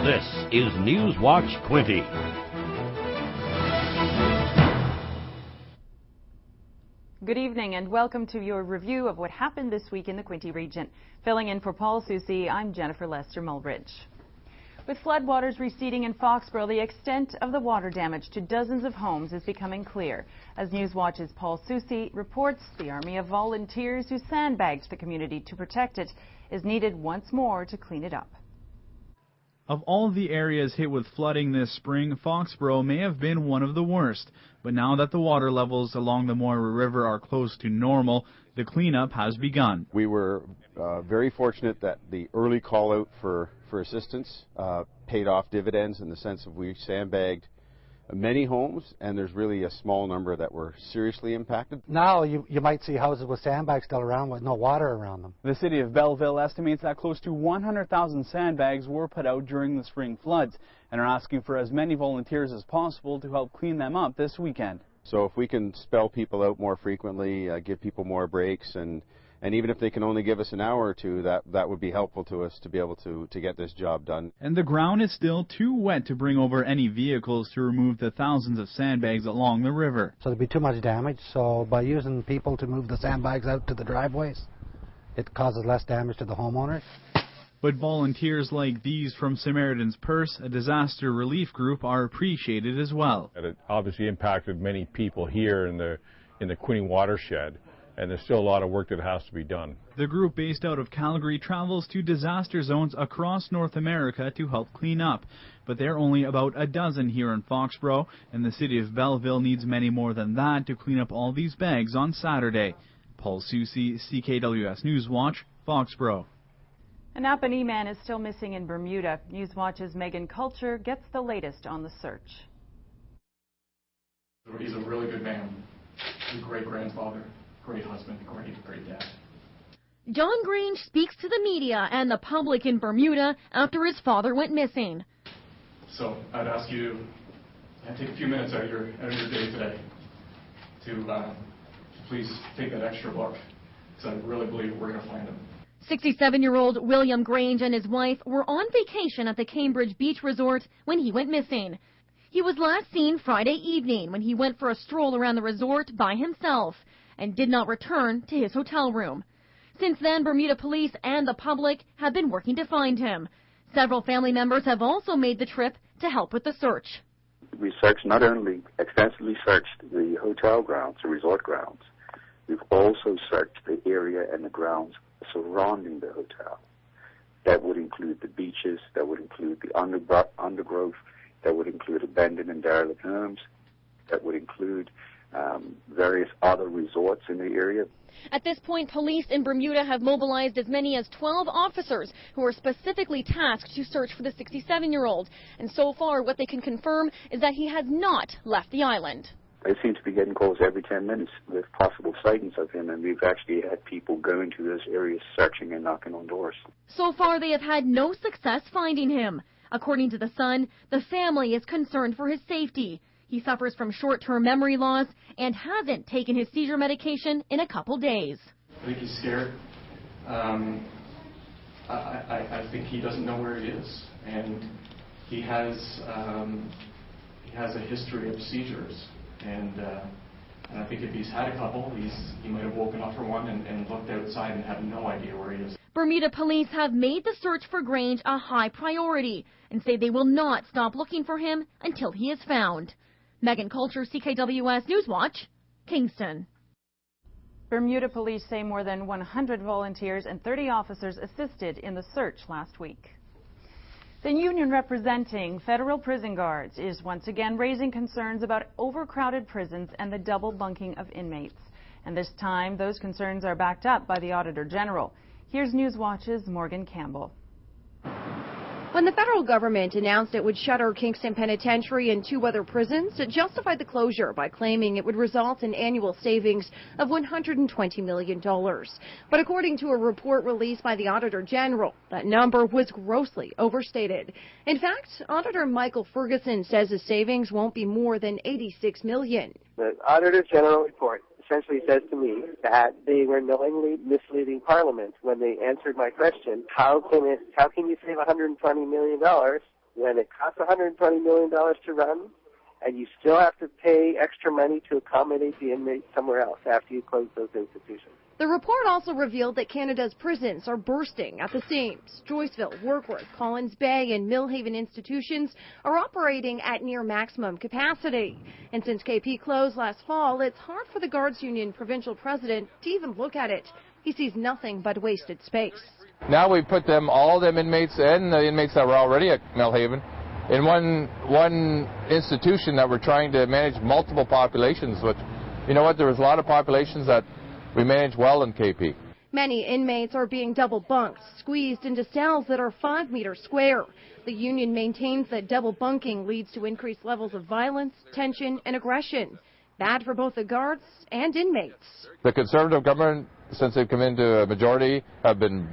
This is Newswatch Quinte. Good evening and welcome to your review of what happened this week in the Quinte region. Filling in for Paul Soucy, I'm Jennifer Lester Mulridge. With floodwaters receding in Foxborough, the extent of the water damage to dozens of homes is becoming clear. As Newswatch's Paul Soucy reports, the army of volunteers who sandbagged the community to protect it is needed once more to clean it up. Of all the areas hit with flooding this spring, Foxborough may have been one of the worst. But now that the water levels along the Moira River are close to normal, the cleanup has begun. We were very fortunate that the early call out for assistance paid off dividends in the sense of we sandbagged many homes, and there's really a small number that were seriously impacted. Now you might see houses with sandbags still around with no water around them. The city of Belleville estimates that close to 100,000 sandbags were put out during the spring floods and are asking for as many volunteers as possible to help clean them up this weekend. So if we can spell people out more frequently, give people more breaks, and even if they can only give us an hour or two, that would be helpful to us to be able to get this job done. And the ground is still too wet to bring over any vehicles to remove the thousands of sandbags along the river. So there'd be too much damage, so by using people to move the sandbags out to the driveways, it causes less damage to the homeowners. But volunteers like these from Samaritan's Purse, a disaster relief group, are appreciated as well. It obviously impacted many people here in the Quinte watershed, and there's still a lot of work that has to be done. The group based out of Calgary travels to disaster zones across North America to help clean up. But there are only about a dozen here in Foxborough, and the city of Belleville needs many more than that to clean up all these bags on Saturday. Paul Soucy, CKWS Newswatch, Foxborough. A Napanee man is still missing in Bermuda. Newswatch's Megan Culture gets the latest on the search. He's a really good man. He's a great grandfather, great husband, great dad. John Grange speaks to the media and the public in Bermuda after his father went missing. So I'd ask you to take a few minutes out of your day today to please take that extra look, because I really believe we're going to find him. 67-year-old William Grange and his wife were on vacation at the Cambridge Beach Resort when he went missing. He was last seen Friday evening when he went for a stroll around the resort by himself and did not return to his hotel room. Since then, Bermuda police and the public have been working to find him. Several family members have also made the trip to help with the search. We extensively searched the hotel grounds, the resort grounds. We've also searched the area and the grounds surrounding the hotel. That would include the beaches, that would include the undergrowth, that would include abandoned and derelict homes, that would include various other resorts in the area. At this point, police in Bermuda have mobilized as many as 12 officers who are specifically tasked to search for the 67-year-old. And so far, what they can confirm is that he has not left the island. They seem to be getting calls every 10 minutes with possible sightings of him, and we've actually had people going to those areas searching and knocking on doors. So far, they have had no success finding him. According to the Sun, the family is concerned for his safety. He suffers from short-term memory loss and hasn't taken his seizure medication in a couple days. I think he's scared. I think he doesn't know where he is, and he has a history of seizures. And I think if he's had a couple, he might have woken up from one and looked outside and had no idea where he is. Bermuda police have made the search for Grange a high priority and say they will not stop looking for him until he is found. Megan Culture, CKWS Newswatch, Kingston. Bermuda police say more than 100 volunteers and 30 officers assisted in the search last week. The union representing federal prison guards is once again raising concerns about overcrowded prisons and the double bunking of inmates. And this time, those concerns are backed up by the Auditor General. Here's Newswatch's Morgan Campbell. When the federal government announced it would shutter Kingston Penitentiary and 2 other prisons, it justified the closure by claiming it would result in annual savings of $120 million. But according to a report released by the Auditor General, that number was grossly overstated. In fact, Auditor Michael Ferguson says the savings won't be more than $86 million. The Auditor General report essentially says to me that they were knowingly misleading Parliament when they answered my question, how can you save $120 million when it costs $120 million to run, and you still have to pay extra money to accommodate the inmates somewhere else after you close those institutions. The report also revealed that Canada's prisons are bursting at the seams. Joyceville, Warkworth, Collins Bay, and Millhaven institutions are operating at near maximum capacity. And since KP closed last fall, it's hard for the Guards Union provincial president to even look at it. He sees nothing but wasted space. Now we put all them inmates and the inmates that were already at Millhaven in one institution that we're trying to manage multiple populations with. You know what, there was a lot of populations that we manage well in KP. Many inmates are being double bunked, squeezed into cells that are 5 meters square. The union maintains that double bunking leads to increased levels of violence, tension, and aggression. Bad for both the guards and inmates. The Conservative government, since they've come into a majority, have been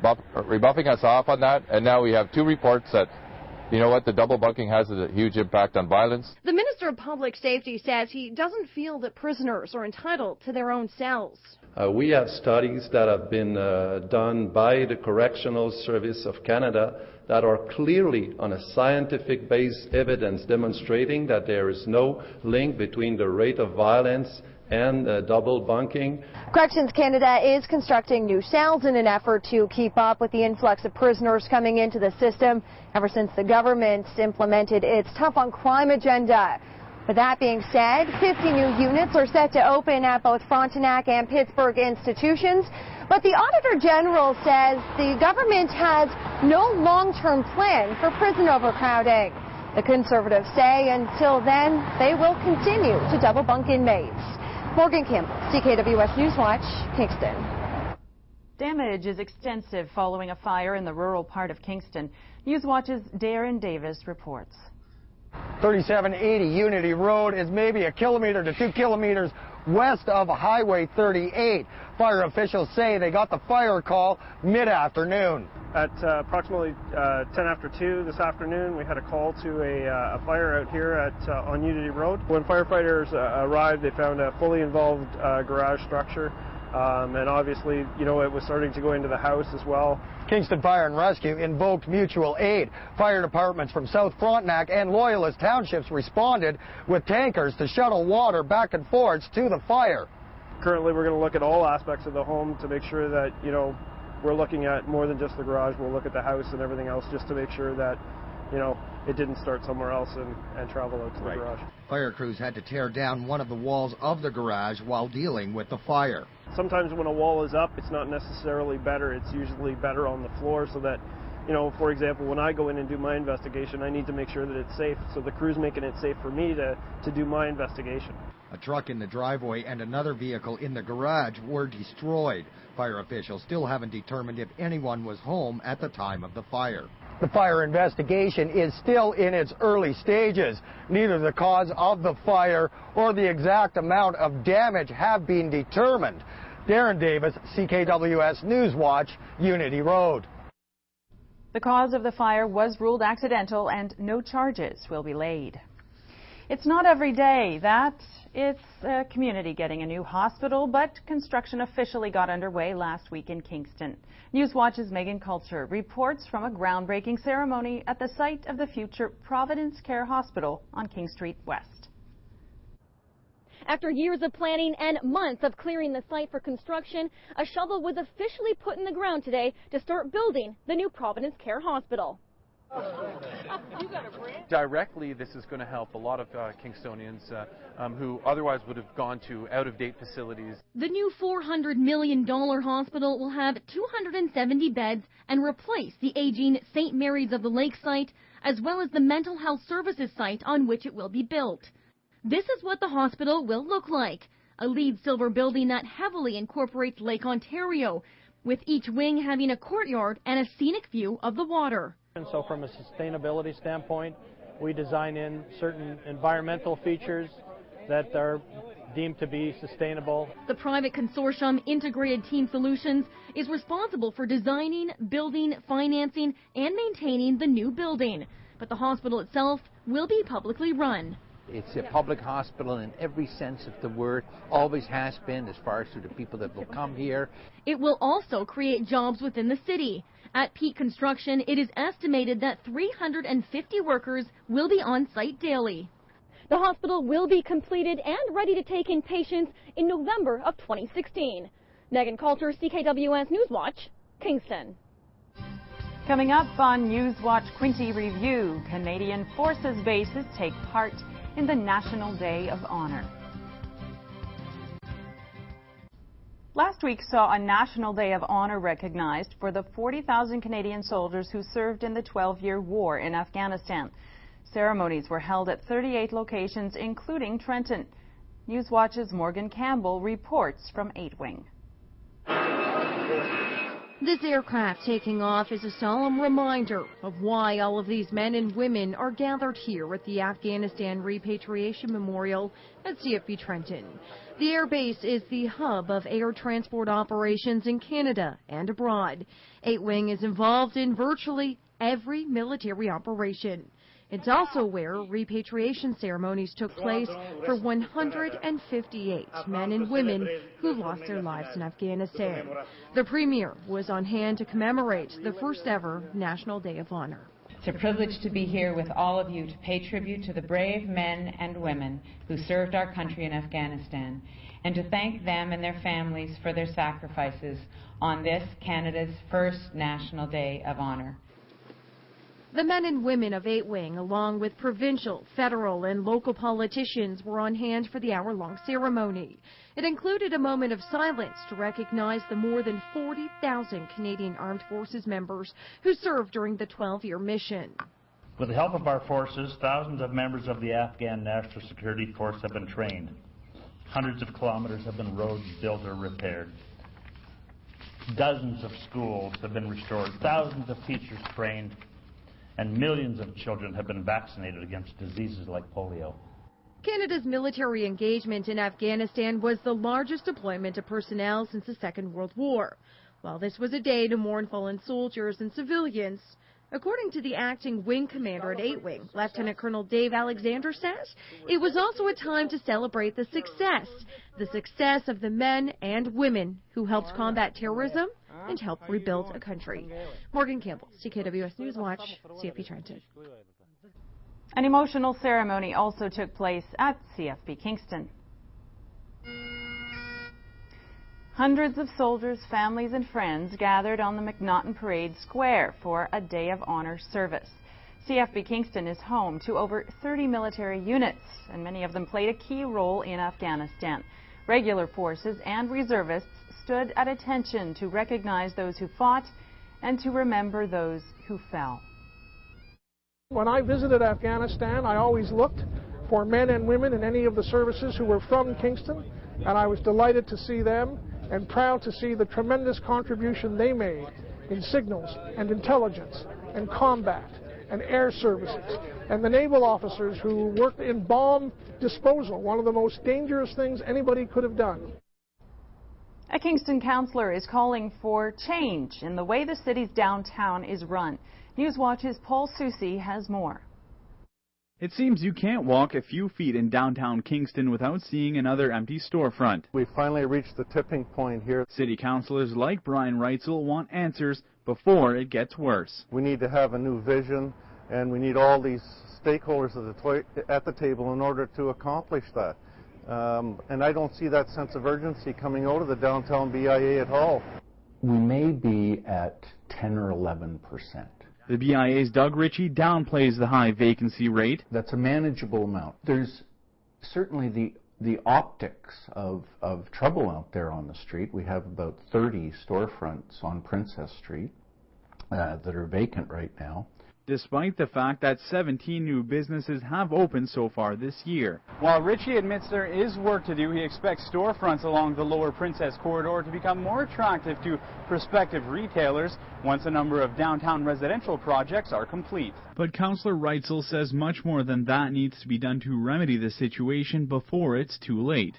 rebuffing us off on that, and now we have 2 reports that, you know what, the double bunking has a huge impact on violence. The Minister of Public Safety says he doesn't feel that prisoners are entitled to their own cells. We have studies that have been done by the Correctional Service of Canada that are clearly on a scientific-based evidence demonstrating that there is no link between the rate of violence and double bunking. Corrections Canada is constructing new cells in an effort to keep up with the influx of prisoners coming into the system ever since the government implemented its tough on crime agenda. With that being said, 50 new units are set to open at both Frontenac and Pittsburgh institutions, but the Auditor General says the government has no long-term plan for prison overcrowding. The Conservatives say until then, they will continue to double bunk inmates. Morgan Campbell, CKWS Newswatch, Kingston. Damage is extensive following a fire in the rural part of Kingston. Newswatch's Darren Davis reports. 3780 Unity Road is maybe 1 kilometer to 2 kilometers west of Highway 38. Fire officials say they got the fire call mid-afternoon. At approximately 10 after 2 this afternoon, we had a call to a fire out here on Unity Road. When firefighters arrived, they found a fully involved garage structure. And obviously, you know, it was starting to go into the house as well. Kingston Fire and Rescue invoked mutual aid. Fire departments from South Frontenac and Loyalist townships responded with tankers to shuttle water back and forth to the fire. Currently, we're going to look at all aspects of the home to make sure that, you know, we're looking at more than just the garage. We'll look at the house and everything else just to make sure that, you know, it didn't start somewhere else and travel out to the garage. Fire crews had to tear down one of the walls of the garage while dealing with the fire. Sometimes when a wall is up, it's not necessarily better. It's usually better on the floor so that, you know, for example, when I go in and do my investigation, I need to make sure that it's safe. So the crew's making it safe for me to do my investigation. A truck in the driveway and another vehicle in the garage were destroyed. Fire officials still haven't determined if anyone was home at the time of the fire. The fire investigation is still in its early stages. Neither the cause of the fire or the exact amount of damage have been determined. Darren Davis, CKWS Newswatch, Unity Road. The cause of the fire was ruled accidental and no charges will be laid. It's not every day that it's a community getting a new hospital, but construction officially got underway last week in Kingston. Newswatch's Megan Culture reports from a groundbreaking ceremony at the site of the future Providence Care Hospital on King Street West. After years of planning and months of clearing the site for construction, a shovel was officially put in the ground today to start building the new Providence Care Hospital. Directly, this is going to help a lot of Kingstonians who otherwise would have gone to out-of-date facilities. The new $400 million hospital will have 270 beds and replace the aging St. Mary's of the Lake site, as well as the mental health services site on which it will be built. This is what the hospital will look like, a LEED silver building that heavily incorporates Lake Ontario, with each wing having a courtyard and a scenic view of the water. And so from a sustainability standpoint, we design in certain environmental features that are deemed to be sustainable. The private consortium Integrated Team Solutions is responsible for designing, building, financing, and maintaining the new building. But the hospital itself will be publicly run. It's a public hospital in every sense of the word, always has been as far as to the people that will come here. It will also create jobs within the city, At peak construction, it is estimated that 350 workers will be on site daily. The hospital will be completed and ready to take in patients in November of 2016. Megan Coulter, CKWS Newswatch, Kingston. Coming up on Newswatch Quinte Review, Canadian Forces bases take part in the National Day of Honor. Last week saw a National Day of Honor recognized for the 40,000 Canadian soldiers who served in the 12-year war in Afghanistan. Ceremonies were held at 38 locations, including Trenton. Newswatch's Morgan Campbell reports from 8 Wing. This aircraft taking off is a solemn reminder of why all of these men and women are gathered here at the Afghanistan Repatriation Memorial at CFB Trenton. The airbase is the hub of air transport operations in Canada and abroad. 8 Wing is involved in virtually every military operation. It's also where repatriation ceremonies took place for 158 men and women who lost their lives in Afghanistan. The Premier was on hand to commemorate the first ever National Day of Honor. It's a privilege to be here with all of you to pay tribute to the brave men and women who served our country in Afghanistan, and to thank them and their families for their sacrifices on this Canada's first National Day of Honor. The men and women of 8 Wing, along with provincial, federal, and local politicians, were on hand for the hour-long ceremony. It included a moment of silence to recognize the more than 40,000 Canadian Armed Forces members who served during the 12-year mission. With the help of our forces, thousands of members of the Afghan National Security Force have been trained. Hundreds of kilometers have been roads built or repaired. Dozens of schools have been restored, thousands of teachers trained, and millions of children have been vaccinated against diseases like polio. Canada's military engagement in Afghanistan was the largest deployment of personnel since the Second World War. While this was a day to mourn fallen soldiers and civilians, according to the acting wing commander at 8 Wing, Lieutenant Colonel Dave Alexander says, it was also a time to celebrate the success of the men and women who helped combat terrorism and help rebuild a country. Morgan Campbell, CKWS Newswatch, CFB Trenton. An emotional ceremony also took place at CFB Kingston. Hundreds of soldiers, families and friends gathered on the McNaughton Parade Square for a Day of Honor service. CFB Kingston is home to over 30 military units, and many of them played a key role in Afghanistan. Regular forces and reservists stood at attention to recognize those who fought and to remember those who fell. When I visited Afghanistan, I always looked for men and women in any of the services who were from Kingston, and I was delighted to see them and proud to see the tremendous contribution they made in signals and intelligence and combat and air services, and the naval officers who worked in bomb disposal, one of the most dangerous things anybody could have done. A Kingston councillor is calling for change in the way the city's downtown is run. Newswatch's Paul Soucy has more. It seems you can't walk a few feet in downtown Kingston without seeing another empty storefront. We finally reached the tipping point here. City councillors like Brian Reitzel want answers before it gets worse. We need to have a new vision, and we need all these stakeholders at the table in order to accomplish that. And I don't see that sense of urgency coming out of the downtown BIA at all. We may be at 10 or 11%. The BIA's Doug Ritchie downplays the high vacancy rate. That's a manageable amount. There's certainly the optics of trouble out there on the street. We have about 30 storefronts on Princess Street that are vacant right now. Despite the fact that 17 new businesses have opened so far this year. While Ritchie admits there is work to do, he expects storefronts along the Lower Princess Corridor to become more attractive to prospective retailers once a number of downtown residential projects are complete. But Councillor Reitzel says much more than that needs to be done to remedy the situation before it's too late.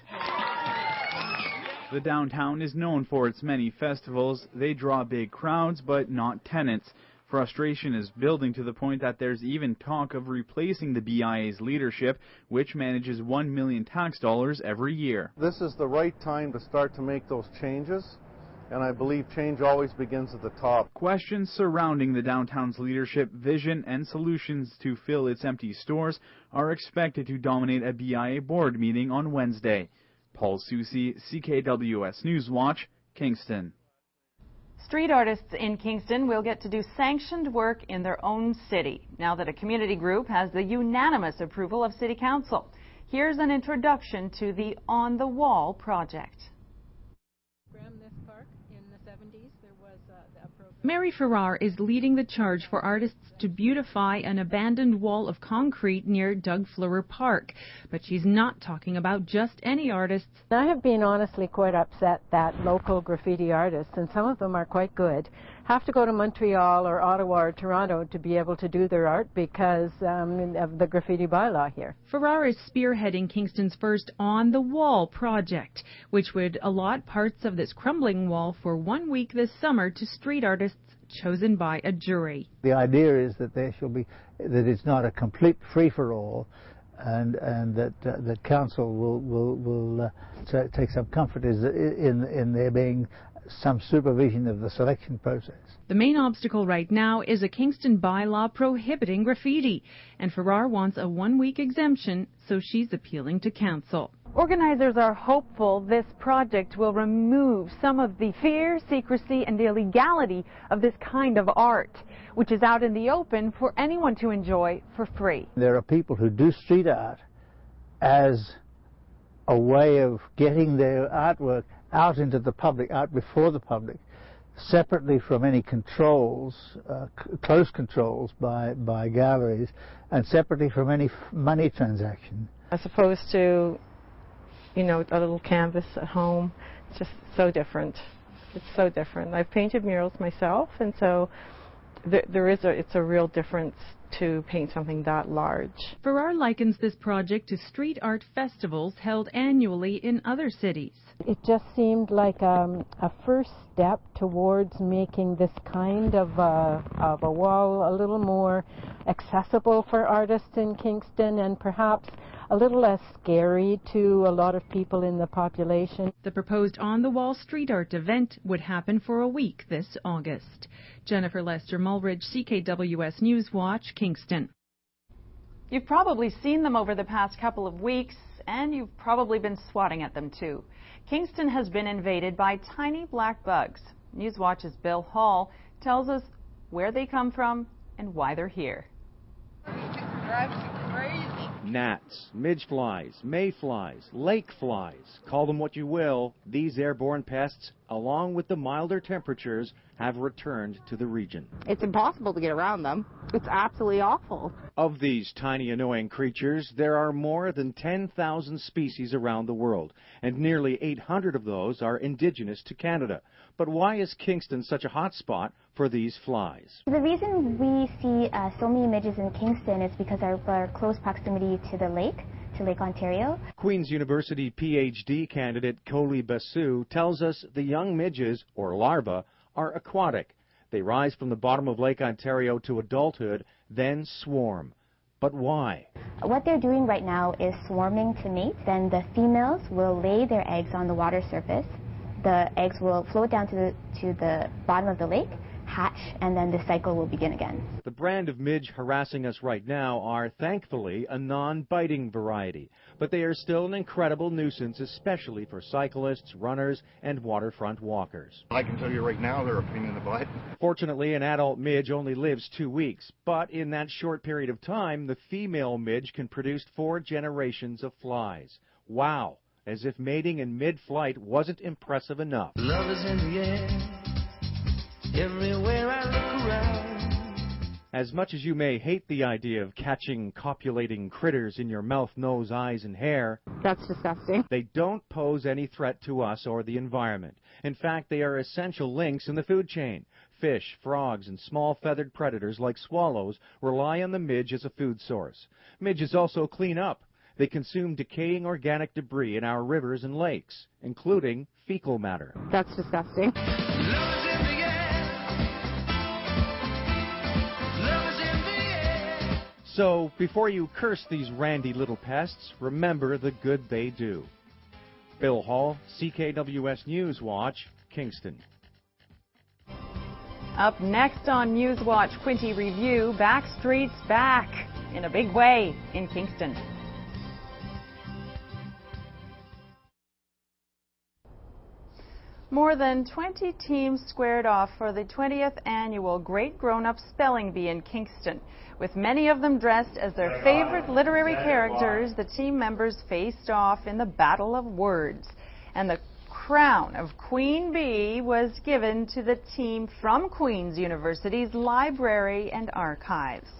The downtown is known for its many festivals. They draw big crowds, but not tenants. Frustration is building to the point that there's even talk of replacing the BIA's leadership, which manages $1 million tax dollars every year. This is the right time to start to make those changes. and I believe change always begins at the top. Questions surrounding the downtown's leadership, vision, and solutions to fill its empty stores are expected to dominate a BIA board meeting on Wednesday. Paul Soucy, CKWS Newswatch, Kingston. Street artists in Kingston will get to do sanctioned work in their own city, now that a community group has the unanimous approval of City Council. Here's an introduction to the On the Wall project. Mary Farrar is leading the charge for artists to beautify an abandoned wall of concrete near Doug Fleurer Park. But she's not talking about just any artists. I have been honestly quite upset that local graffiti artists, and some of them are quite good, have to go to Montreal or Ottawa or Toronto to be able to do their art because of the graffiti bylaw here. Farrar is spearheading Kingston's first On the Wall project, which would allot parts of this crumbling wall for 1 week this summer to street artists chosen by a jury. The idea is that that it's not a complete free-for-all, and that council will take some comfort in there being some supervision of the selection process. The main obstacle right now is a Kingston bylaw prohibiting graffiti, and Farrar wants a 1 week exemption, so she's appealing to council. Organizers are hopeful this project will remove some of the fear, secrecy, and the illegality of this kind of art, which is out in the open for anyone to enjoy for free. There are people who do street art as a way of getting their artwork out into the public, out before the public, separately from any controls, close controls by galleries, and separately from any money transaction. As opposed to, you know, a little canvas at home. It's just so different. It's so different. I've painted murals myself, and so it's a real difference to paint something that large. Farrar likens this project to street art festivals held annually in other cities. It just seemed like a first step towards making this kind of a wall a little more accessible for artists in Kingston, and perhaps a little less scary to a lot of people in the population. The proposed On the Wall street art event would happen for a week this August. Jennifer Lester Mulridge, CKWS Newswatch, Kingston. You've probably seen them over the past couple of weeks, and you've probably been swatting at them too. Kingston has been invaded by tiny black bugs. Newswatch's Bill Hall tells us where they come from and why they're here. Gnats, midge-flies, mayflies, lake flies, call them what you will, these airborne pests, along with the milder temperatures, have returned to the region. It's impossible to get around them. It's absolutely awful. Of these tiny annoying creatures, there are more than 10,000 species around the world, and nearly 800 of those are indigenous to Canada. But why is Kingston such a hot spot for these flies? The reason we see so many midges in Kingston is because of our close proximity to the lake, to Lake Ontario. Queen's University PhD candidate Coley Basu tells us the young midges, or larvae, are aquatic. They rise from the bottom of Lake Ontario to adulthood, then swarm. But why? What they're doing right now is swarming to mate. Then the females will lay their eggs on the water surface. The eggs will float down to the bottom of the lake, hatch, and then the cycle will begin again. The brand of midge harassing us right now are, thankfully, a non-biting variety, but they are still an incredible nuisance, especially for cyclists, runners, and waterfront walkers. I can tell you right now they're a pain in the butt. Fortunately, an adult midge only lives 2 weeks, but in that short period of time, the female midge can produce 4 generations of flies. Wow! As if mating in mid-flight wasn't impressive enough. Love is in the air, everywhere I look around. As much as you may hate the idea of catching copulating critters in your mouth, nose, eyes, and hair, that's disgusting. They don't pose any threat to us or the environment. In fact, they are essential links in the food chain. Fish, frogs, and small feathered predators like swallows rely on the midge as a food source. Midges also clean up. They consume decaying organic debris in our rivers and lakes, including fecal matter. That's disgusting. So, before you curse these randy little pests, remember the good they do. Bill Hall, CKWS Newswatch, Kingston. Up next on Newswatch Quinte Review, Backstreet's back in a big way in Kingston. More than 20 teams squared off for the 20th annual Great Grown-Up Spelling Bee in Kingston. With many of them dressed as their favorite literary characters, the team members faced off in the Battle of Words. And the crown of Queen Bee was given to the team from Queen's University's Library and Archives.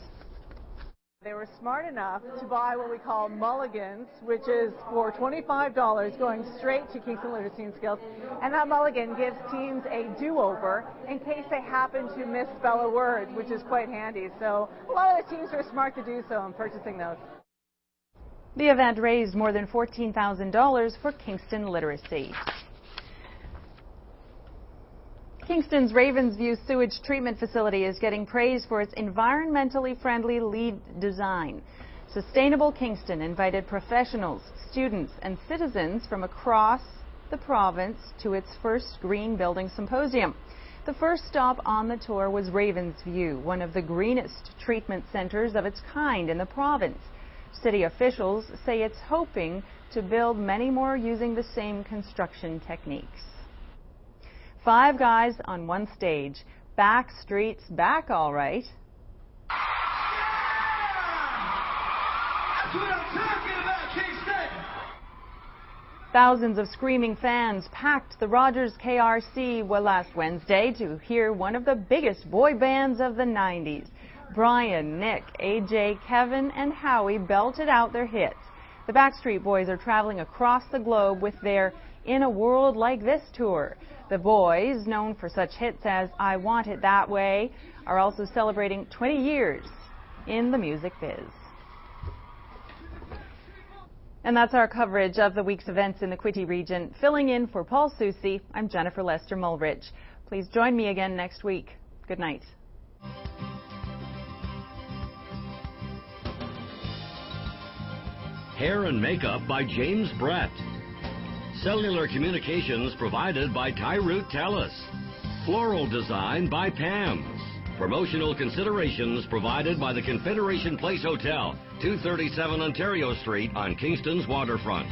They were smart enough to buy what we call mulligans, which is for $25 going straight to Kingston Literacy and Skills. And that mulligan gives teams a do-over in case they happen to misspell a word, which is quite handy. So a lot of the teams were smart to do so in purchasing those. The event raised more than $14,000 for Kingston literacy. Kingston's Ravensview Sewage Treatment Facility is getting praise for its environmentally friendly LEED design. Sustainable Kingston invited professionals, students, and citizens from across the province to its first Green Building Symposium. The first stop on the tour was Ravensview, one of the greenest treatment centers of its kind in the province. City officials say it's hoping to build many more using the same construction techniques. 5 guys on one stage. Backstreet's back, all right. That's what I'm talking about, Kingston! Thousands of screaming fans packed the Rogers KRC last Wednesday to hear one of the biggest boy bands of the 90s. Brian, Nick, AJ, Kevin, and Howie belted out their hits. The Backstreet Boys are traveling across the globe with their In a World Like This tour. The boys, known for such hits as I Want It That Way, are also celebrating 20 years in the music biz. And that's our coverage of the week's events in the Quinte region. Filling in for Paul Soucy, I'm Jennifer Lester Mulridge. Please join me again next week. Good night. Hair and makeup by James Brett. Cellular communications provided by Tyroot Telus. Floral design by Pam's. Promotional considerations provided by the Confederation Place Hotel, 237 Ontario Street on Kingston's waterfront.